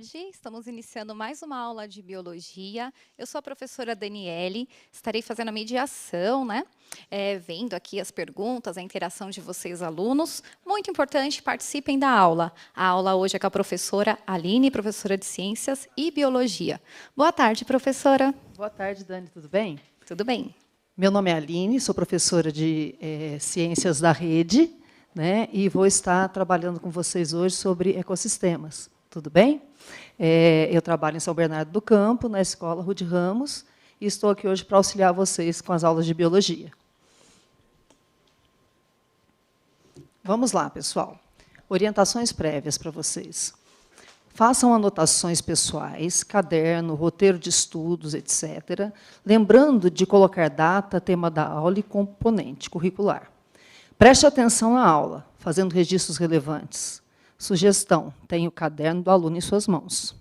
tarde. Estamos iniciando mais uma aula de biologia. Eu sou a professora Daniele, estarei fazendo a mediação, né? Vendo aqui as perguntas, a interação de vocês, alunos. Muito importante, participem da aula. A aula hoje é com a professora Aline, professora de Ciências e Biologia. Boa tarde, professora. Boa tarde, Dani, tudo bem? Tudo bem. Meu nome é Aline, sou professora de Ciências da Rede, né, e vou estar trabalhando com vocês hoje sobre ecossistemas. Tudo bem? Eu trabalho em São Bernardo do Campo, na Escola Rude Ramos, e estou aqui hoje para auxiliar vocês com as aulas de biologia. Vamos lá, pessoal. Orientações prévias para vocês. Façam anotações pessoais, caderno, roteiro de estudos, etc., lembrando de colocar data, tema da aula e componente curricular. Preste atenção na aula, fazendo registros relevantes. Sugestão: tenha o caderno do aluno em suas mãos.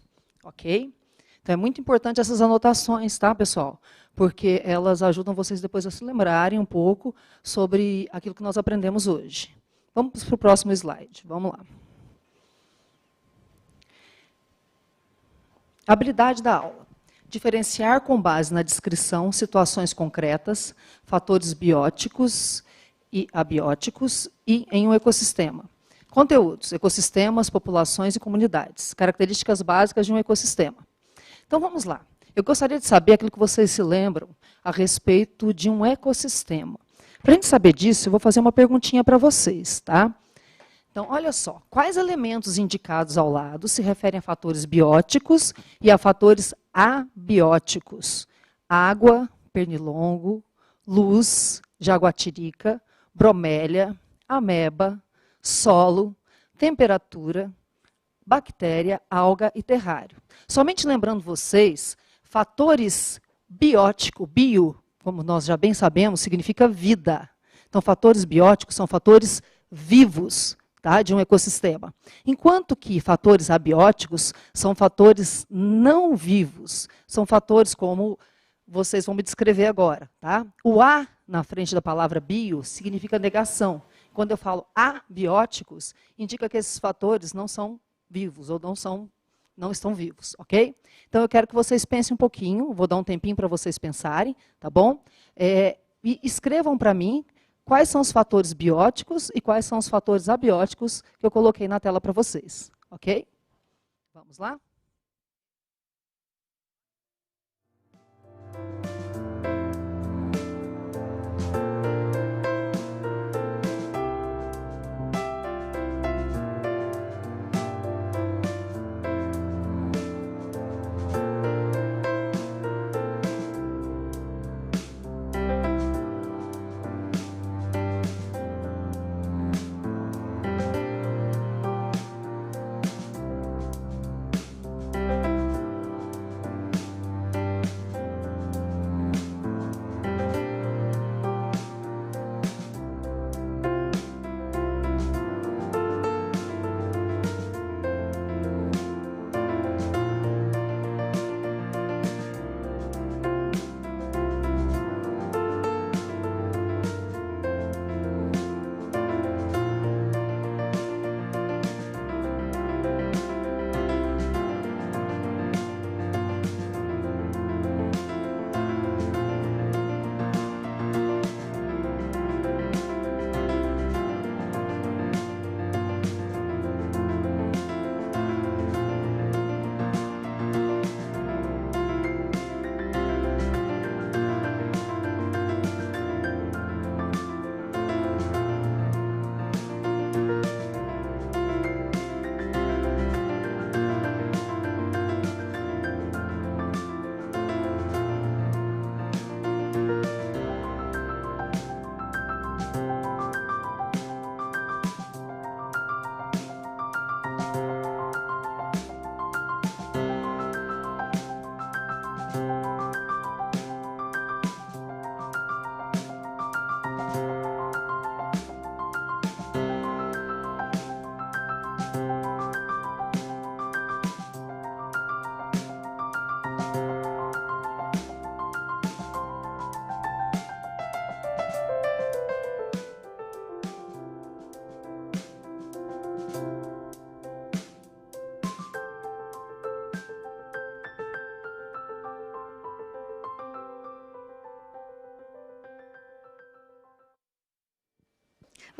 Ok? Então, é muito importante essas anotações, tá, pessoal? Porque elas ajudam vocês depois a se lembrarem um pouco sobre aquilo que nós aprendemos hoje. Vamos para o próximo slide. Vamos lá. Habilidade da aula. Diferenciar com base na descrição situações concretas, fatores bióticos e abióticos e em um ecossistema. Conteúdos: ecossistemas, populações e comunidades. Características básicas de um ecossistema. Então, vamos lá. Eu gostaria de saber aquilo que vocês se lembram a respeito de um ecossistema. Para a gente saber disso, eu vou fazer uma perguntinha para vocês, tá? Então, olha só, quais elementos indicados ao lado se referem a fatores bióticos e a fatores abióticos? Água, pernilongo, luz, jaguatirica, bromélia, ameba, solo, temperatura, bactéria, alga e terrário. Somente lembrando vocês, fatores biótico, bio, como nós já bem sabemos, significa vida. Então, fatores bióticos são fatores vivos, tá, de um ecossistema. Enquanto que fatores abióticos são fatores não vivos. São fatores como vocês vão me descrever agora. Tá? O A na frente da palavra bio significa negação. Quando eu falo abióticos, indica que esses fatores não são vivos ou não estão vivos, ok? Então, eu quero que vocês pensem um pouquinho, vou dar um tempinho para vocês pensarem, tá bom? E escrevam para mim quais são os fatores bióticos e quais são os fatores abióticos que eu coloquei na tela para vocês, ok? Vamos lá?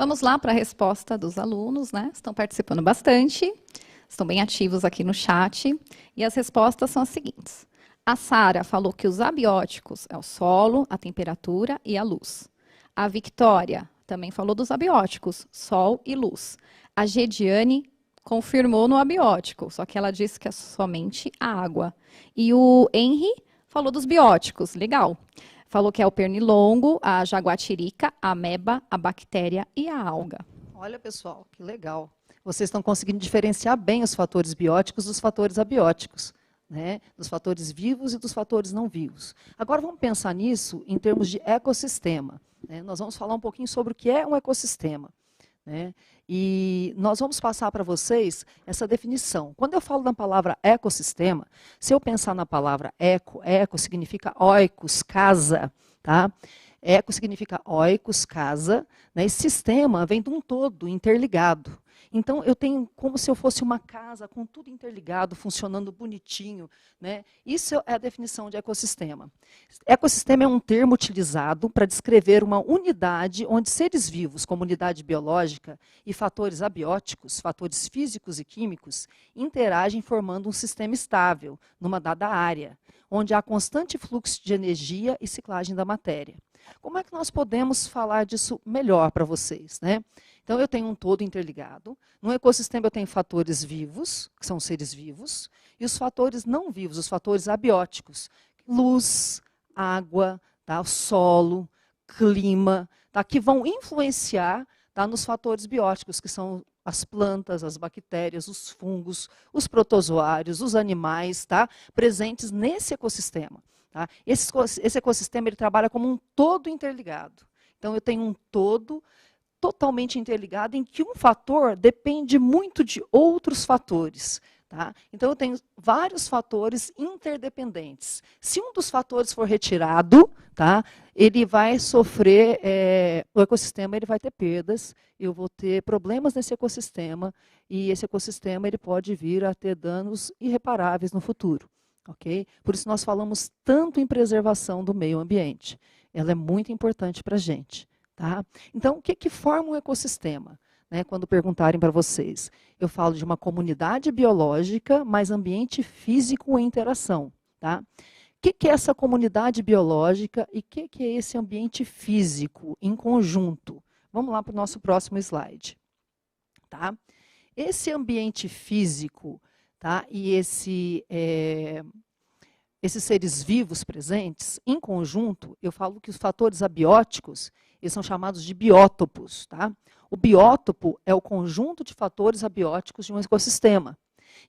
Vamos lá para a resposta dos alunos, né? Estão participando bastante, estão bem ativos aqui no chat. E as respostas são as seguintes. A Sara falou que os abióticos é o solo, a temperatura e a luz. A Victória também falou dos abióticos, sol e luz. A Gediane confirmou no abiótico, só que ela disse que é somente a água. E o Henry falou dos bióticos, legal. Falou que é o pernilongo, a jaguatirica, a ameba, a bactéria e a alga. Olha, pessoal, que legal. Vocês estão conseguindo diferenciar bem os fatores bióticos dos fatores abióticos, né? Dos fatores vivos e dos fatores não vivos. Agora vamos pensar nisso em termos de ecossistema, né? Nós vamos falar um pouquinho sobre o que é um ecossistema, né? E nós vamos passar para vocês essa definição. Quando eu falo da palavra ecossistema, se eu pensar na palavra eco significa oikos, casa, tá? Eco significa oikos, casa, né? E sistema vem de um todo, interligado. Então, eu tenho como se eu fosse uma casa com tudo interligado, funcionando bonitinho, né? Isso é a definição de ecossistema. Ecossistema é um termo utilizado para descrever uma unidade onde seres vivos, como unidade biológica, e fatores abióticos, fatores físicos e químicos, interagem formando um sistema estável, numa dada área, onde há constante fluxo de energia e ciclagem da matéria. Como é que nós podemos falar disso melhor para vocês, né? Então, eu tenho um todo interligado. No ecossistema, eu tenho fatores vivos, que são seres vivos, e os fatores não vivos, os fatores abióticos. Luz, água, tá? Solo, clima, tá? Que vão influenciar, tá? Nos fatores bióticos, que são as plantas, as bactérias, os fungos, os protozoários, os animais, tá? Presentes nesse ecossistema. Tá? Esse ecossistema ele trabalha como um todo interligado. Então, eu tenho um todo totalmente interligado em que um fator depende muito de outros fatores. Tá? Então, eu tenho vários fatores interdependentes. Se um dos fatores for retirado, tá, ele vai sofrer, o ecossistema ele vai ter perdas, eu vou ter problemas nesse ecossistema, e esse ecossistema ele pode vir a ter danos irreparáveis no futuro. Okay? Por isso nós falamos tanto em preservação do meio ambiente. Ela é muito importante para a gente. Tá? Então, o que forma um ecossistema? Né, quando perguntarem para vocês, eu falo de uma comunidade biológica, mais ambiente físico em interação. Tá? O que é essa comunidade biológica e o que é esse ambiente físico em conjunto? Vamos lá para o nosso próximo slide. Tá? Esse ambiente físico, tá? E esses seres vivos presentes, em conjunto, eu falo que os fatores abióticos, eles são chamados de biótopos. Tá? O biótopo é o conjunto de fatores abióticos de um ecossistema,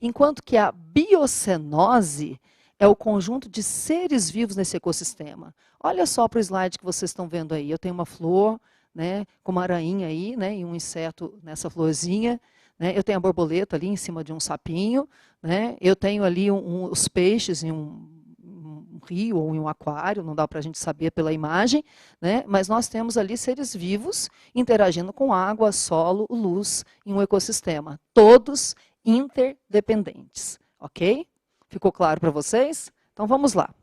enquanto que a biocenose é o conjunto de seres vivos nesse ecossistema. Olha só para o slide que vocês estão vendo aí. Eu tenho uma flor, né, com uma aranha aí, né, e um inseto nessa florzinha. Né? Eu tenho a borboleta ali em cima de um sapinho. Né? Eu tenho ali os peixes em um rio ou em um aquário, não dá para a gente saber pela imagem, né? Mas nós temos ali seres vivos interagindo com água, solo, luz em um ecossistema, todos interdependentes, ok? Ficou claro para vocês? Então vamos lá.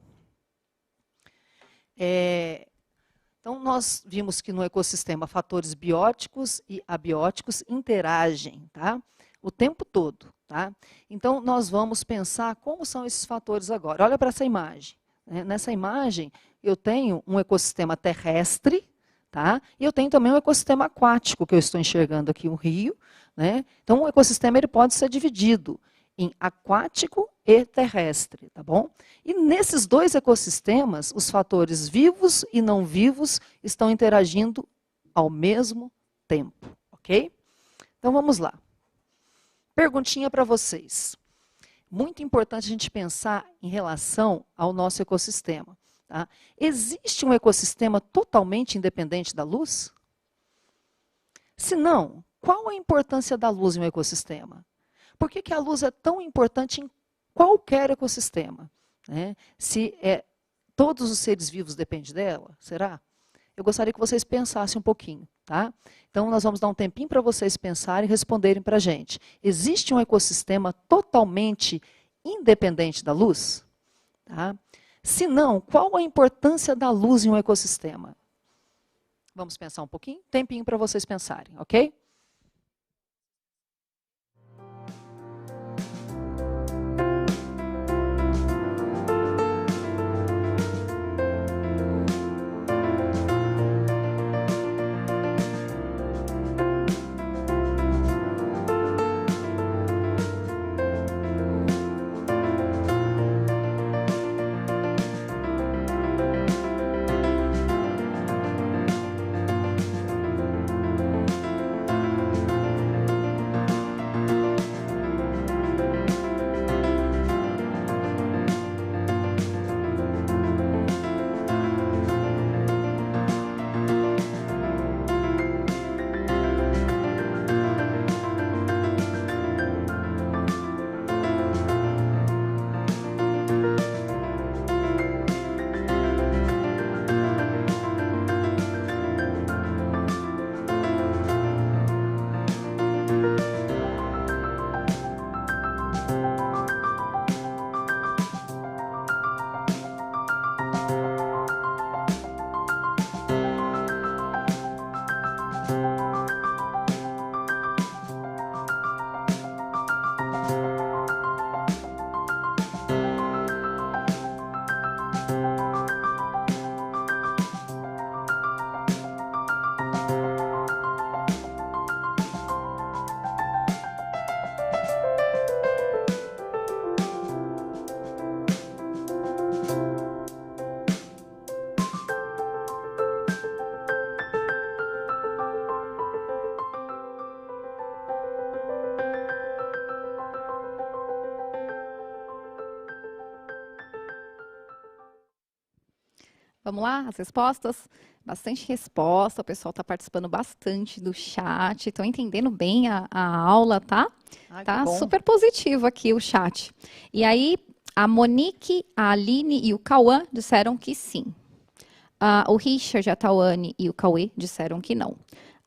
Então nós vimos que no ecossistema fatores bióticos e abióticos interagem, tá? O tempo todo. Tá? Então nós vamos pensar como são esses fatores agora. Olha para essa imagem. Nessa imagem, eu tenho um ecossistema terrestre, tá? E eu tenho também um ecossistema aquático, que eu estou enxergando aqui, um rio. Né? Então, o ecossistema ele pode ser dividido em aquático e terrestre. Tá bom? E nesses dois ecossistemas, os fatores vivos e não vivos estão interagindo ao mesmo tempo. Ok? Então, vamos lá. Perguntinha para vocês. Muito importante a gente pensar em relação ao nosso ecossistema. Tá? Existe um ecossistema totalmente independente da luz? Se não, qual a importância da luz em um ecossistema? Por que a luz é tão importante em qualquer ecossistema? Né? Se todos os seres vivos dependem dela, será? Eu gostaria que vocês pensassem um pouquinho. Tá? Então, nós vamos dar um tempinho para vocês pensarem e responderem para a gente. Existe um ecossistema totalmente independente da luz? Tá? Se não, qual a importância da luz em um ecossistema? Vamos pensar um pouquinho? Tempinho para vocês pensarem, ok? Vamos lá, as respostas? Bastante resposta, o pessoal está participando bastante do chat, estão entendendo bem a aula, tá? Ai, que Tá bom. super positivo aqui o chat. E aí, a Monique, a Aline e o Cauã disseram que sim. O Richard, a Tawane e o Cauê disseram que não.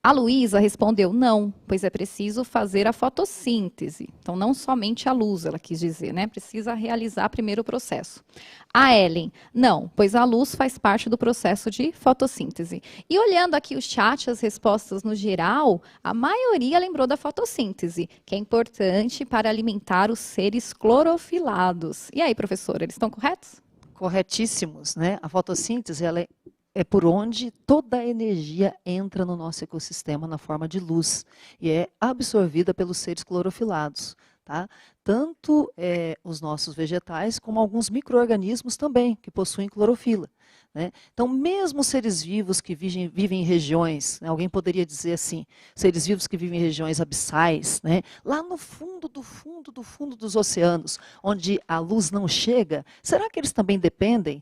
A Luísa respondeu não, pois é preciso fazer a fotossíntese. Então, não somente a luz, ela quis dizer, né? Precisa realizar primeiro o processo. A Ellen, não, pois a luz faz parte do processo de fotossíntese. E olhando aqui o chat, as respostas no geral, a maioria lembrou da fotossíntese, que é importante para alimentar os seres clorofilados. E aí, professora, eles estão corretos? Corretíssimos, né? A fotossíntese, ela é por onde toda a energia entra no nosso ecossistema na forma de luz e é absorvida pelos seres clorofilados, tá? Tanto os nossos vegetais como alguns micro-organismos também que possuem clorofila, né? Então, mesmo seres vivos que vivem em regiões, né, alguém poderia dizer assim, seres vivos que vivem em regiões abissais, né, lá no fundo dos oceanos, onde a luz não chega, será que eles também dependem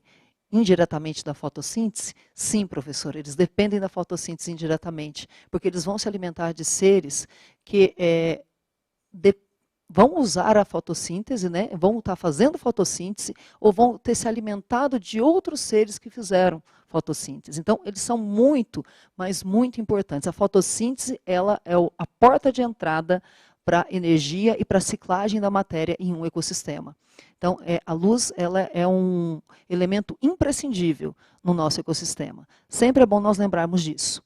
indiretamente da fotossíntese? Sim, professor, eles dependem da fotossíntese indiretamente, porque eles vão se alimentar de seres que vão usar a fotossíntese, né? Vão estar fazendo fotossíntese ou vão ter se alimentado de outros seres que fizeram fotossíntese. Então, eles são muito, mas muito importantes. A fotossíntese, ela é a porta de entrada para a energia e para a ciclagem da matéria em um ecossistema. Então, a luz, ela é um elemento imprescindível no nosso ecossistema. Sempre é bom nós lembrarmos disso.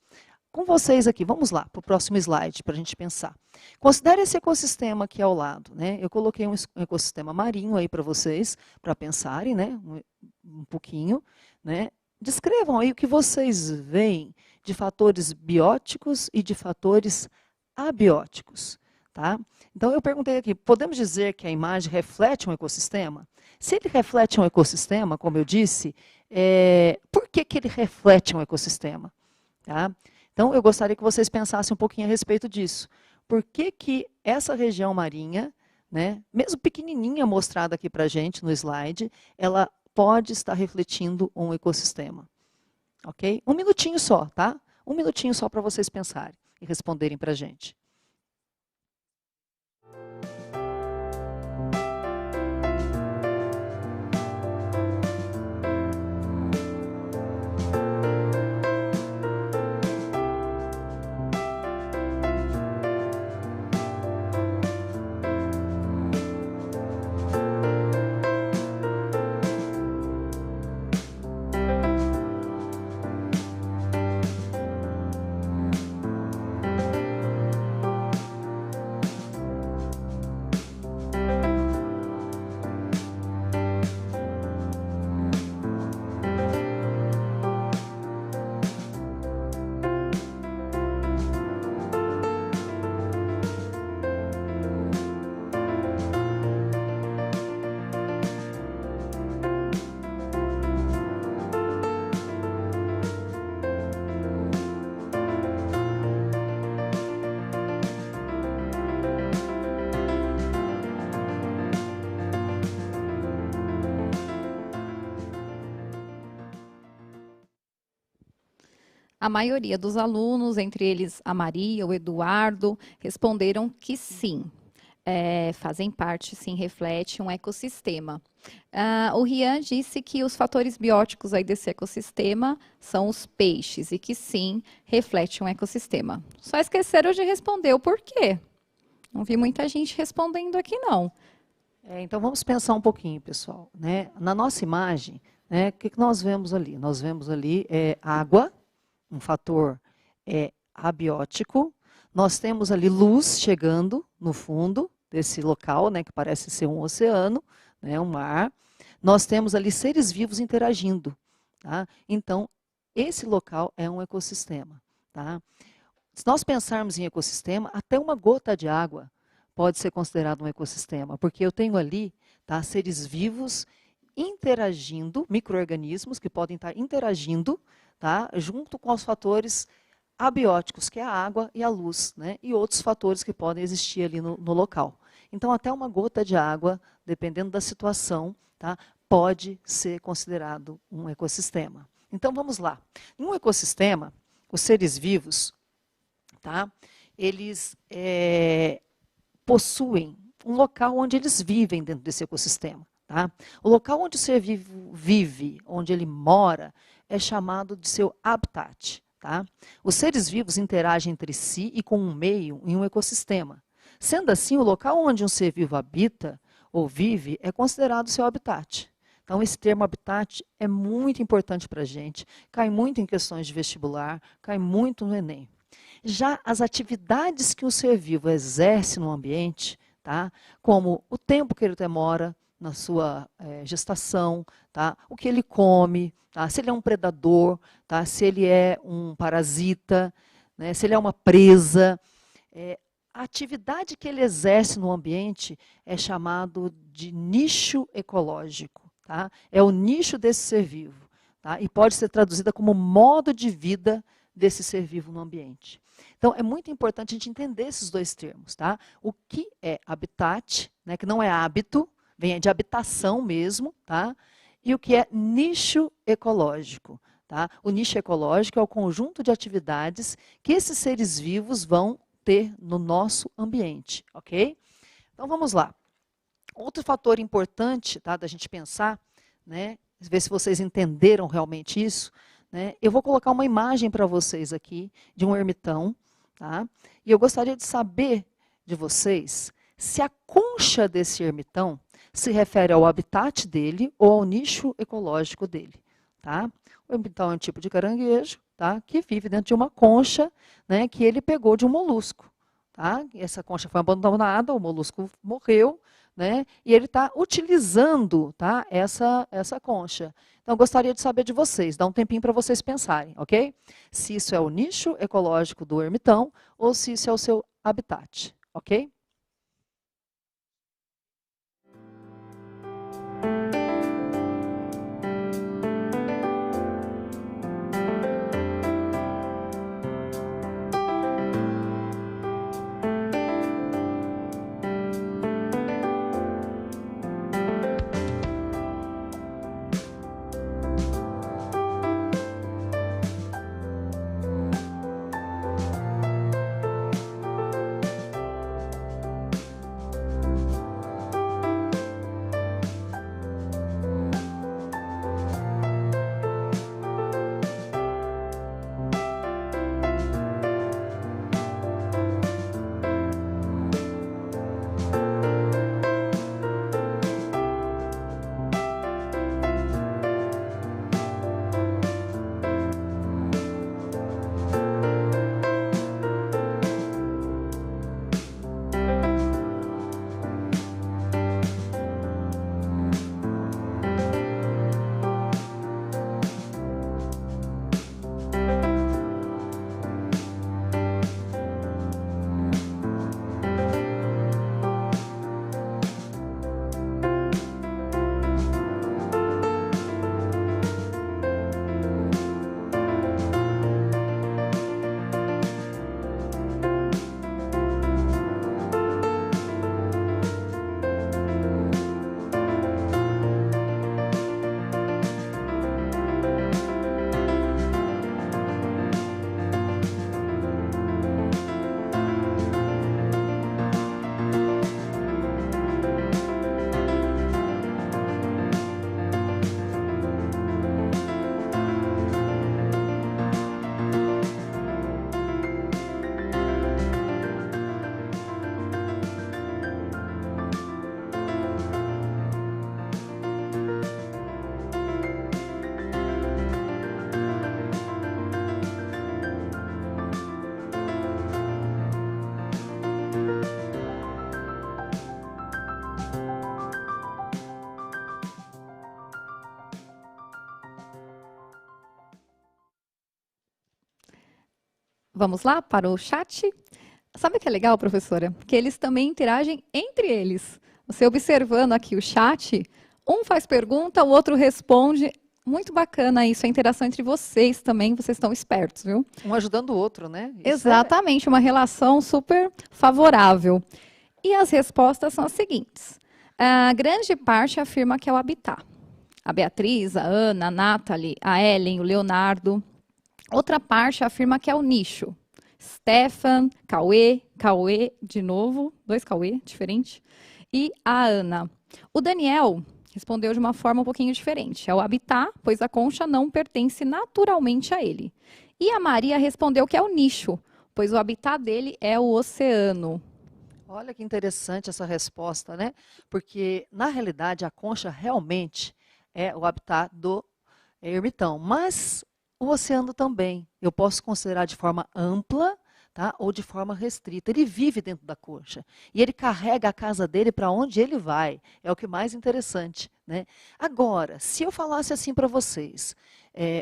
Com vocês aqui, vamos lá, para o próximo slide, para a gente pensar. Considere esse ecossistema aqui ao lado, né? Eu coloquei um ecossistema marinho aí para vocês, para pensarem, né? Um pouquinho, né? Descrevam aí o que vocês veem de fatores bióticos e de fatores abióticos. Tá? Então, eu perguntei aqui, podemos dizer que a imagem reflete um ecossistema? Se ele reflete um ecossistema, como eu disse, por que ele reflete um ecossistema? Tá? Então, eu gostaria que vocês pensassem um pouquinho a respeito disso. Por que essa região marinha, né, mesmo pequenininha mostrada aqui para a gente no slide, ela pode estar refletindo um ecossistema? Ok? Um minutinho só, tá? Um minutinho só para vocês pensarem e responderem para a gente. A maioria dos alunos, entre eles a Maria, o Eduardo, responderam que sim. Fazem parte, sim, reflete um ecossistema. O Rian disse que os fatores bióticos aí desse ecossistema são os peixes e que sim, reflete um ecossistema. Só esqueceram de responder o porquê. Não vi muita gente respondendo aqui, não. Então, vamos pensar um pouquinho, pessoal. Né? Na nossa imagem, né, o que nós vemos ali? Nós vemos ali água, um fator abiótico. Nós temos ali luz chegando no fundo desse local, né, que parece ser um oceano, né, um mar. Nós temos ali seres vivos interagindo. Tá? Então, esse local é um ecossistema. Tá? Se nós pensarmos em ecossistema, até uma gota de água pode ser considerado um ecossistema, porque eu tenho ali, tá, seres vivos interagindo, micro-organismos que podem estar interagindo, tá, junto com os fatores abióticos, que é a água e a luz, né, e outros fatores que podem existir ali no local. Então, até uma gota de água, dependendo da situação, tá, pode ser considerado um ecossistema. Então, vamos lá. Em um ecossistema, os seres vivos, tá, eles possuem um local onde eles vivem dentro desse ecossistema. Tá? O local onde o ser vivo vive, onde ele mora, é chamado de seu habitat. Tá? Os seres vivos interagem entre si e com um meio em um ecossistema. Sendo assim, o local onde um ser vivo habita ou vive é considerado seu habitat. Então, esse termo habitat é muito importante para a gente, cai muito em questões de vestibular, cai muito no Enem. Já as atividades que um ser vivo exerce no ambiente, tá? Como o tempo que ele demora na sua gestação, tá? O que ele come, tá? Se ele é um predador, tá? Se ele é um parasita, né? Se ele é uma presa. A atividade que ele exerce no ambiente é chamado de nicho ecológico. Tá? É o nicho desse ser vivo. Tá? E pode ser traduzida como modo de vida desse ser vivo no ambiente. Então, é muito importante a gente entender esses dois termos. Tá? O que é habitat, né, que não é hábito, vem de habitação mesmo, tá? E o que é nicho ecológico. Tá? O nicho ecológico é o conjunto de atividades que esses seres vivos vão ter no nosso ambiente. Ok? Então, vamos lá. Outro fator importante, tá, da gente pensar, né, ver se vocês entenderam realmente isso, né, eu vou colocar uma imagem para vocês aqui de um ermitão, tá, e eu gostaria de saber de vocês se a concha desse ermitão se refere ao habitat dele ou ao nicho ecológico dele. Tá? O ermitão é um tipo de caranguejo, tá, que vive dentro de uma concha, né, que ele pegou de um molusco. Tá? Essa concha foi abandonada, o molusco morreu, né? E ele está utilizando, tá, essa concha. Então, eu gostaria de saber de vocês, dá um tempinho para vocês pensarem, ok? Se isso é o nicho ecológico do ermitão ou se isso é o seu habitat, ok? Vamos lá para o chat? Sabe o que é legal, professora? Que eles também interagem entre eles. Você observando aqui o chat, um faz pergunta, o outro responde. Muito bacana isso, a interação entre vocês também, vocês estão espertos, viu? Um ajudando o outro, né? Exatamente, uma relação super favorável. E as respostas são as seguintes. A grande parte afirma que é o habitat. A Beatriz, a Ana, a Nathalie, a Ellen, o Leonardo. Outra parte afirma que é o nicho. Stefan, Cauê de novo, 2 Cauê, diferente. E a Ana. O Daniel respondeu de uma forma um pouquinho diferente. É o habitat, pois a concha não pertence naturalmente a ele. E a Maria respondeu que é o nicho, pois o habitat dele é o oceano. Olha que interessante essa resposta, né? Porque, na realidade, a concha realmente é o habitat do ermitão, mas o oceano também. Eu posso considerar de forma ampla, tá? Ou de forma restrita. Ele vive dentro da concha. E ele carrega a casa dele para onde ele vai. É o que mais interessante, né? Agora, se eu falasse assim para vocês,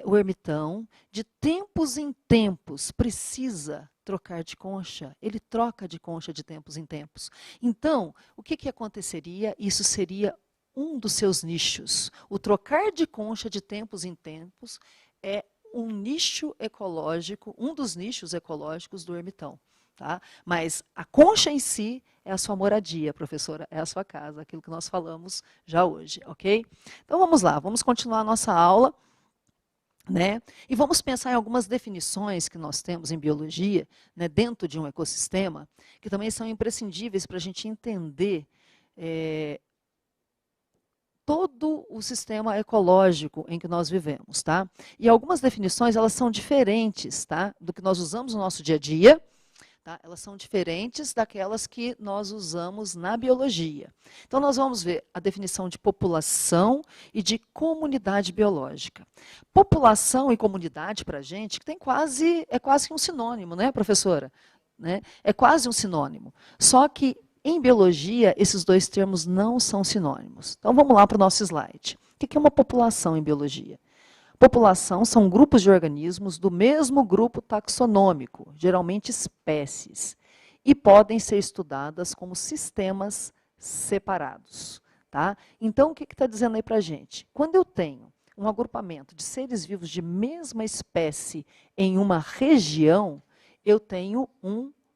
o ermitão, de tempos em tempos, precisa trocar de concha. Ele troca de concha de tempos em tempos. Então, o que aconteceria? Isso seria um dos seus nichos. O trocar de concha de tempos em tempos é um nicho ecológico, um dos nichos ecológicos do ermitão. Tá? Mas a concha em si é a sua moradia, professora, é a sua casa, aquilo que nós falamos já hoje, ok? Então vamos lá, vamos continuar a nossa aula. Né? E vamos pensar em algumas definições que nós temos em biologia, né, dentro de um ecossistema, que também são imprescindíveis para a gente entender todo o sistema ecológico em que nós vivemos. Tá? E algumas definições elas são diferentes, tá, do que nós usamos no nosso dia a dia. Tá? Elas são diferentes daquelas que nós usamos na biologia. Então, nós vamos ver a definição de população e de comunidade biológica. População e comunidade, para a gente, que é quase que um sinônimo, né, professora? Né? É quase um sinônimo. Só que, em biologia, esses dois termos não são sinônimos. Então, vamos lá para o nosso slide. O que é uma população em biologia? População são grupos de organismos do mesmo grupo taxonômico, geralmente espécies, e podem ser estudadas como sistemas separados. Tá? Então, o que está dizendo aí para a gente? Quando eu tenho um agrupamento de seres vivos de mesma espécie em uma região, eu tenho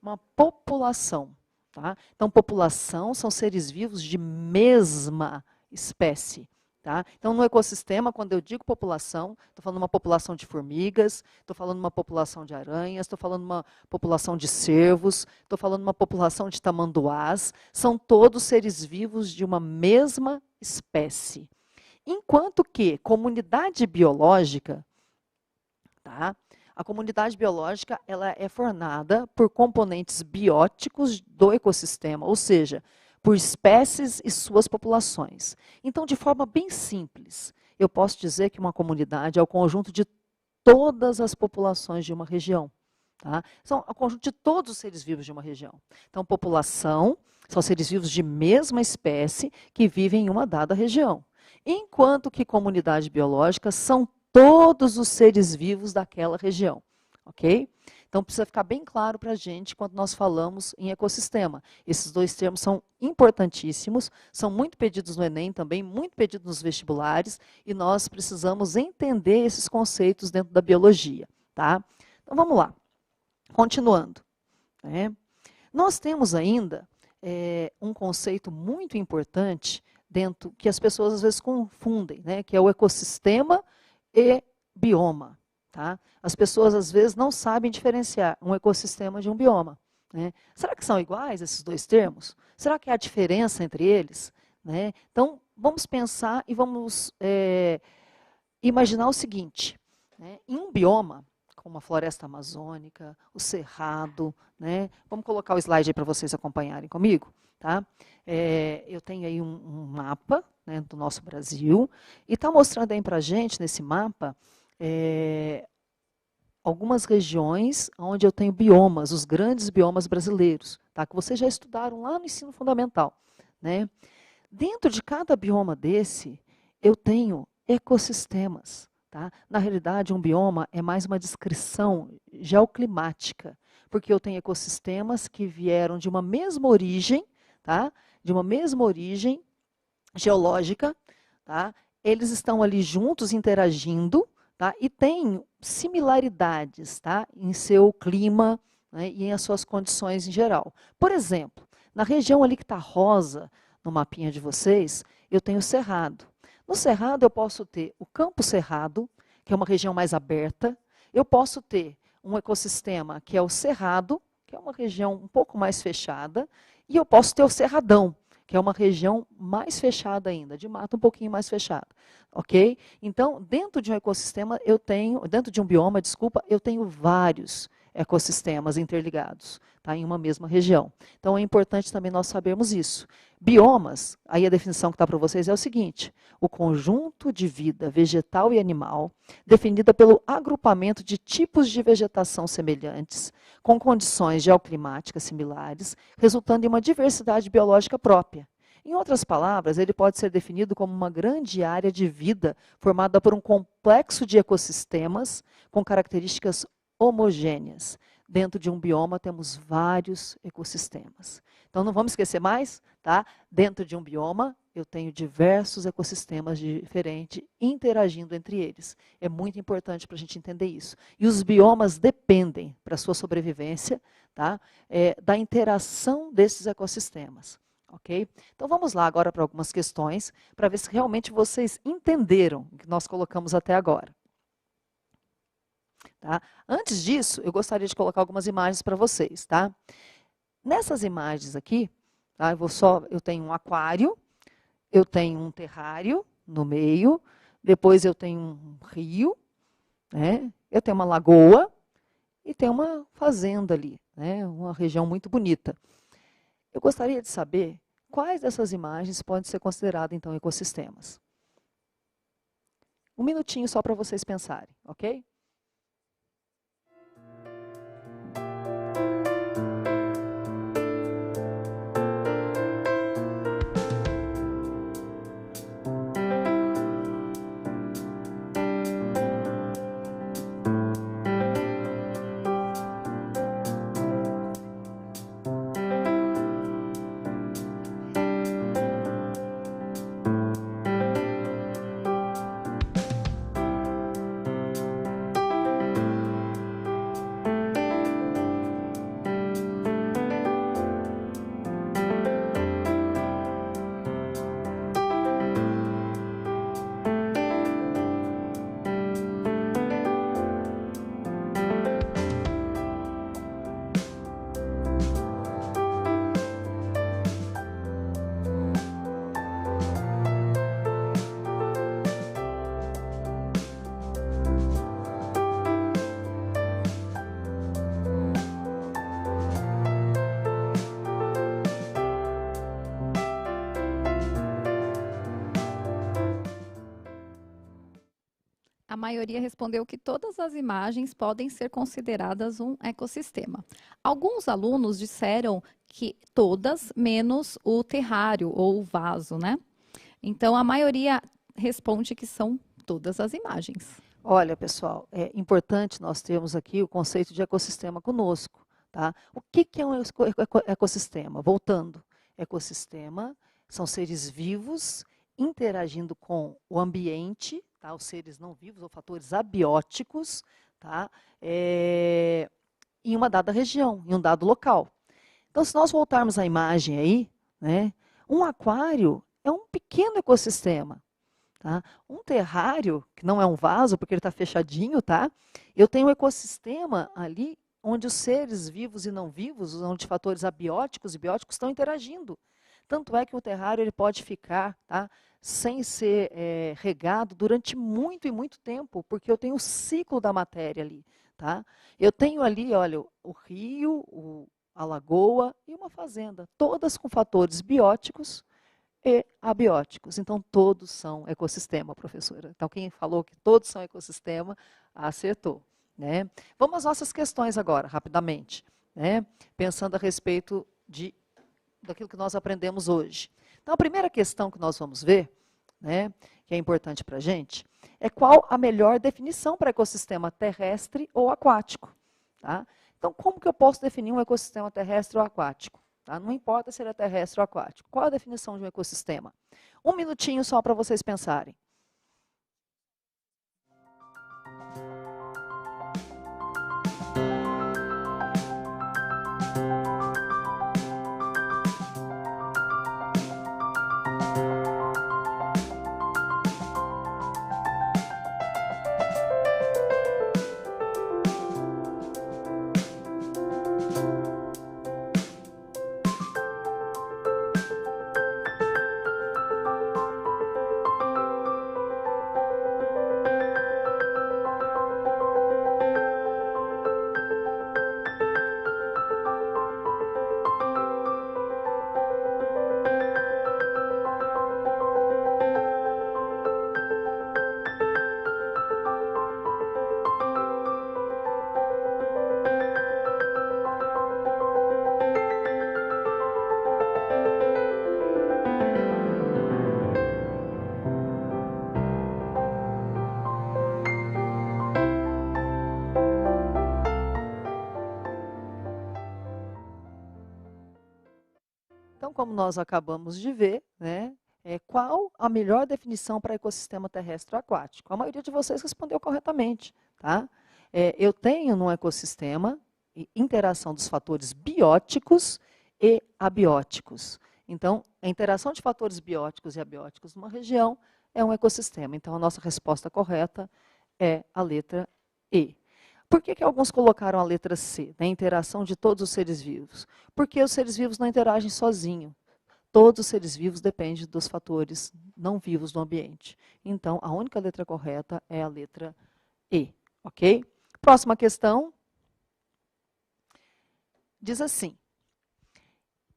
uma população. Tá? Então, população são seres vivos de mesma espécie. Tá? Então, no ecossistema, quando eu digo população, estou falando de uma população de formigas, estou falando de uma população de aranhas, estou falando de uma população de cervos, estou falando de uma população de tamanduás, são todos seres vivos de uma mesma espécie. Enquanto que comunidade biológica, tá? A comunidade biológica ela é formada por componentes bióticos do ecossistema, ou seja, por espécies e suas populações. Então, de forma bem simples, eu posso dizer que uma comunidade é o conjunto de todas as populações de uma região. Tá? São o conjunto de todos os seres vivos de uma região. Então, população são seres vivos de mesma espécie que vivem em uma dada região. Enquanto que comunidade biológica são todos os seres vivos daquela região. Ok? Então, precisa ficar bem claro para a gente quando nós falamos em ecossistema. Esses dois termos são importantíssimos, são muito pedidos no Enem também, muito pedidos nos vestibulares, e nós precisamos entender esses conceitos dentro da biologia. Tá? Então, vamos lá. Continuando. Né? Nós temos ainda um conceito muito importante dentro que as pessoas às vezes confundem, né? Que é o ecossistema e bioma. Tá? As pessoas, às vezes, não sabem diferenciar um ecossistema de um bioma. Né? Será que são iguais esses dois termos? Será que há diferença entre eles? Né? Então, vamos pensar e vamos imaginar o seguinte. Né? Em um bioma, como a floresta amazônica, o cerrado, né? Vamos colocar o slide aí para vocês acompanharem comigo. Tá? Eu tenho aí um mapa, né, do nosso Brasil, e está mostrando aí para a gente, nesse mapa, algumas regiões onde eu tenho biomas, os grandes biomas brasileiros, tá? Que vocês já estudaram lá no ensino fundamental. Né? Dentro de cada bioma desse, eu tenho ecossistemas. Tá? Na realidade, um bioma é mais uma descrição geoclimática, porque eu tenho ecossistemas que vieram de uma mesma origem, tá? De uma mesma origem geológica, tá? Eles estão ali juntos interagindo, tá? E têm similaridades, tá? Em seu clima, né? E em suas condições em geral. Por exemplo, na região ali que está rosa, no mapinha de vocês, eu tenho cerrado. No cerrado eu posso ter o campo cerrado, que é uma região mais aberta. Eu posso ter um ecossistema que é o cerrado, que é uma região um pouco mais fechada. E eu posso ter o cerradão, que é uma região mais fechada ainda, de mata um pouquinho mais fechada. Ok? Então, dentro de um ecossistema, dentro de um bioma, desculpa, eu tenho vários ecossistemas interligados, tá, em uma mesma região. Então, é importante também nós sabermos isso. Biomas, aí a definição que está para vocês é o seguinte: o conjunto de vida vegetal e animal, definida pelo agrupamento de tipos de vegetação semelhantes, com condições geoclimáticas similares, resultando em uma diversidade biológica própria. Em outras palavras, ele pode ser definido como uma grande área de vida formada por um complexo de ecossistemas com características homogêneas. Dentro de um bioma temos vários ecossistemas. Então não vamos esquecer mais, tá? Dentro de um bioma eu tenho diversos ecossistemas diferentes interagindo entre eles. É muito importante para a gente entender isso. E os biomas dependem, para a sua sobrevivência, tá? Da interação desses ecossistemas. Ok? Então vamos lá agora para algumas questões, para ver se realmente vocês entenderam o que nós colocamos até agora. Tá? Antes disso, eu gostaria de colocar algumas imagens para vocês. Tá? Nessas imagens aqui, tá, eu tenho um aquário, eu tenho um terrário no meio, depois eu tenho um rio, né, eu tenho uma lagoa e tenho uma fazenda ali, né, uma região muito bonita. Eu gostaria de saber quais dessas imagens podem ser consideradas, então, ecossistemas. Um minutinho só para vocês pensarem, ok? A maioria respondeu que todas as imagens podem ser consideradas um ecossistema. Alguns alunos disseram que todas, menos o terrário ou o vaso, né? Então, a maioria responde que são todas as imagens. Olha, pessoal, é importante nós termos aqui o conceito de ecossistema conosco. Tá? O que é um ecossistema? Voltando, ecossistema são seres vivos interagindo com o ambiente, tá? Os seres não vivos ou fatores abióticos, tá? Em uma dada região, em um dado local. Então, se nós voltarmos à imagem aí, né, um aquário é um pequeno ecossistema. Tá? Um terrário, que não é um vaso, porque ele está fechadinho, tá? Eu tenho um ecossistema ali onde os seres vivos e não vivos, onde fatores abióticos e bióticos estão interagindo. Tanto é que o terrário ele pode ficar, tá, sem ser regado durante muito e muito tempo, porque eu tenho o ciclo da matéria ali. Tá? Eu tenho ali, olha, o rio, a lagoa e uma fazenda, todas com fatores bióticos e abióticos. Então, todos são ecossistema, professora. Então, quem falou que todos são ecossistema, acertou. Né? Vamos às nossas questões agora, rapidamente. Né? Pensando a respeito daquilo que nós aprendemos hoje. Então, a primeira questão que nós vamos ver, né, que é importante para a gente, é qual a melhor definição para ecossistema terrestre ou aquático. Tá? Então, como que eu posso definir um ecossistema terrestre ou aquático? Tá? Não importa se ele é terrestre ou aquático. Qual a definição de um ecossistema? Um minutinho só para vocês pensarem. Então, como nós acabamos de ver, né, qual a melhor definição para ecossistema terrestre aquático? A maioria de vocês respondeu corretamente. Tá? Eu tenho no ecossistema interação dos fatores bióticos e abióticos. Então, a interação de fatores bióticos e abióticos numa região é um ecossistema. Então, a nossa resposta correta é a letra E. Por que alguns colocaram a letra C, né, interação de todos os seres vivos? Porque os seres vivos não interagem sozinhos. Todos os seres vivos dependem dos fatores não vivos do ambiente. Então, a única letra correta é a letra E, ok? Próxima questão. Diz assim: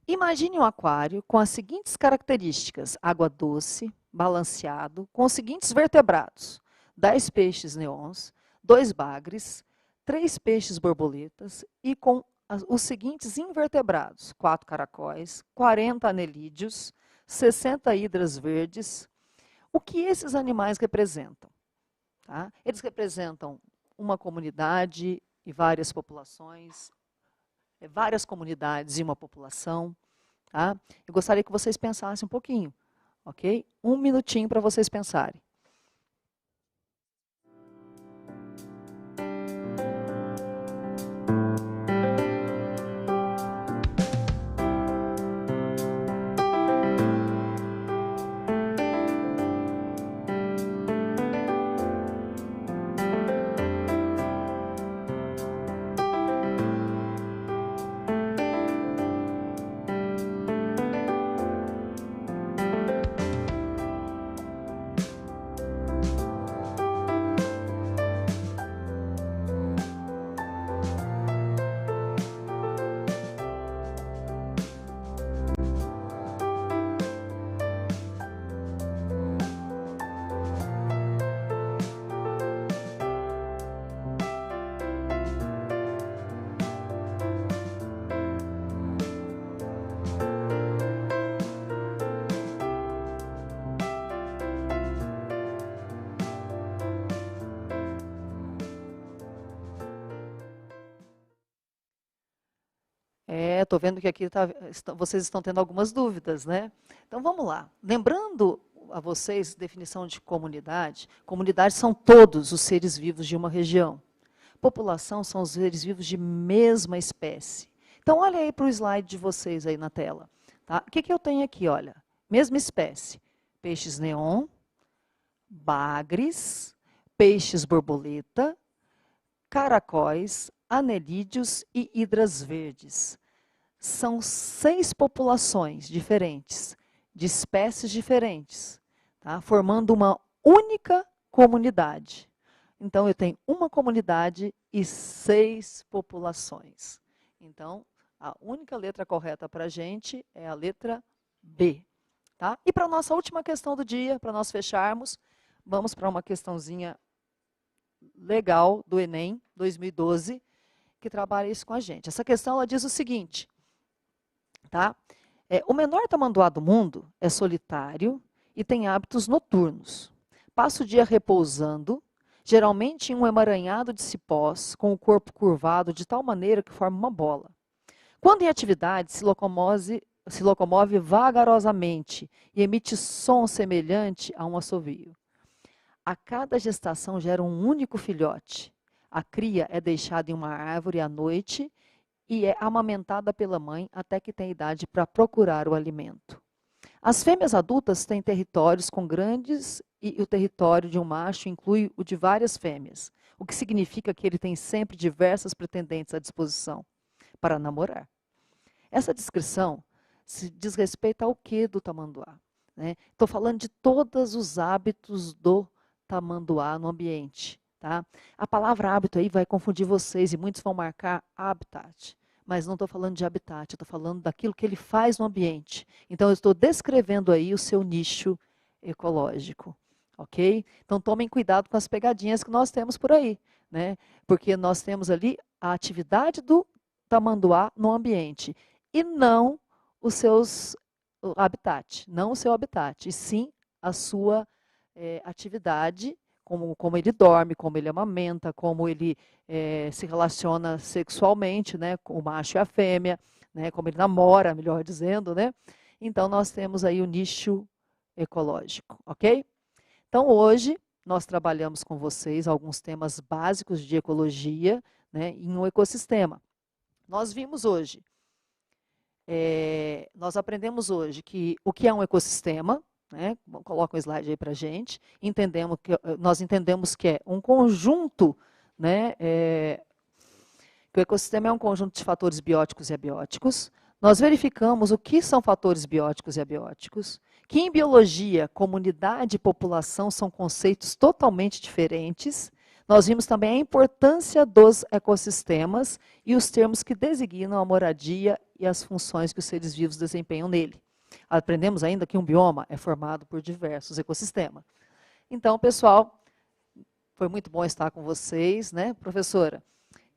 imagine um aquário com as seguintes características: água doce, balanceado, com os seguintes vertebrados: 10 peixes neons, 2 bagres, 3 peixes borboletas e com os seguintes invertebrados: 4 caracóis, 40 anelídeos, 60 hidras verdes. O que esses animais representam? Tá? Eles representam uma comunidade e várias populações, várias comunidades e uma população. Tá? Eu gostaria que vocês pensassem um pouquinho, ok? Um minutinho para vocês pensarem. Estou vendo que aqui vocês estão tendo algumas dúvidas, né? Então, vamos lá. Lembrando a vocês, definição de comunidade. Comunidade são todos os seres vivos de uma região. População são os seres vivos de mesma espécie. Então, olha aí para o slide de vocês aí na tela. Tá? O que eu tenho aqui? Olha, mesma espécie. Peixes neon, bagres, peixes borboleta, caracóis, anelídeos e hidras verdes. São 6 populações diferentes, de espécies diferentes, tá? Formando uma única comunidade. Então, eu tenho uma comunidade e 6 populações. Então, a única letra correta para a gente é a letra B. Tá? E para a nossa última questão do dia, para nós fecharmos, vamos para uma questãozinha legal do Enem 2012, que trabalha isso com a gente. Essa questão ela diz o seguinte, tá? O menor tamanduá do mundo é solitário e tem hábitos noturnos. passa o dia repousando, geralmente em um emaranhado de cipós, com o corpo curvado de tal maneira que forma uma bola. Quando em atividade, se locomove vagarosamente e emite som semelhante a um assovio. A cada gestação gera um único filhote. A cria é deixada em uma árvore à noite e é amamentada pela mãe até que tem idade para procurar o alimento. As fêmeas adultas têm territórios com grandes e o território de um macho inclui o de várias fêmeas, o que significa que ele tem sempre diversas pretendentes à disposição para namorar. Essa descrição se diz respeito ao que do tamanduá? Estou falando de todos os hábitos do tamanduá no ambiente. Tá? A palavra hábito aí vai confundir vocês e muitos vão marcar habitat. Mas não estou falando de habitat, estou falando daquilo que ele faz no ambiente. Então, eu estou descrevendo aí o seu nicho ecológico. Ok? Então, tomem cuidado com as pegadinhas que nós temos por aí. Porque nós temos ali a atividade do tamanduá no ambiente. E não os seus habitat, não o seu habitat, e sim a sua atividade, como ele dorme, como ele amamenta, como ele se relaciona sexualmente, com o macho e a fêmea, como ele namora, melhor dizendo. Então, nós temos aí o nicho ecológico, ok? Então, hoje, nós trabalhamos com vocês alguns temas básicos de ecologia em um ecossistema. Nós vimos hoje, nós aprendemos hoje o que é um ecossistema. Coloca um slide aí para a gente. Nós entendemos que é um conjunto, que o ecossistema é um conjunto de fatores bióticos e abióticos. Nós verificamos o que são fatores bióticos e abióticos, que em biologia, comunidade e população são conceitos totalmente diferentes. Nós vimos também a importância dos ecossistemas e os termos que designam a moradia e as funções que os seres vivos desempenham nele. Aprendemos ainda que um bioma é formado por diversos ecossistemas. Então, pessoal, foi muito bom estar com vocês, professora?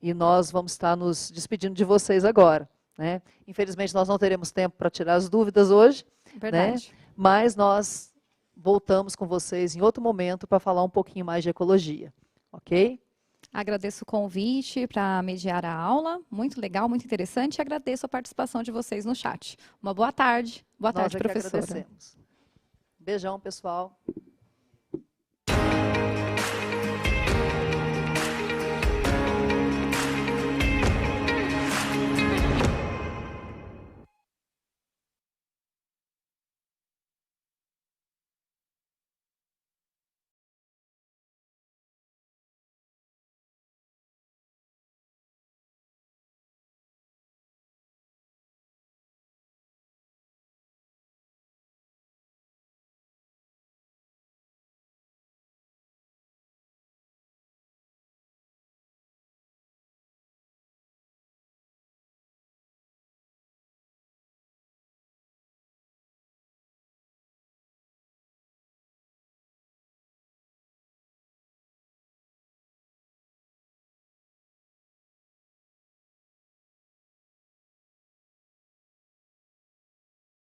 E nós vamos estar nos despedindo de vocês agora. Infelizmente, nós não teremos tempo para tirar as dúvidas hoje. Verdade. Mas nós voltamos com vocês em outro momento para falar um pouquinho mais de ecologia. Ok? Agradeço o convite para mediar a aula. Muito legal, muito interessante. E agradeço a participação de vocês no chat. Uma boa tarde. Boa tarde, professora. Nós é que agradecemos. Beijão, pessoal.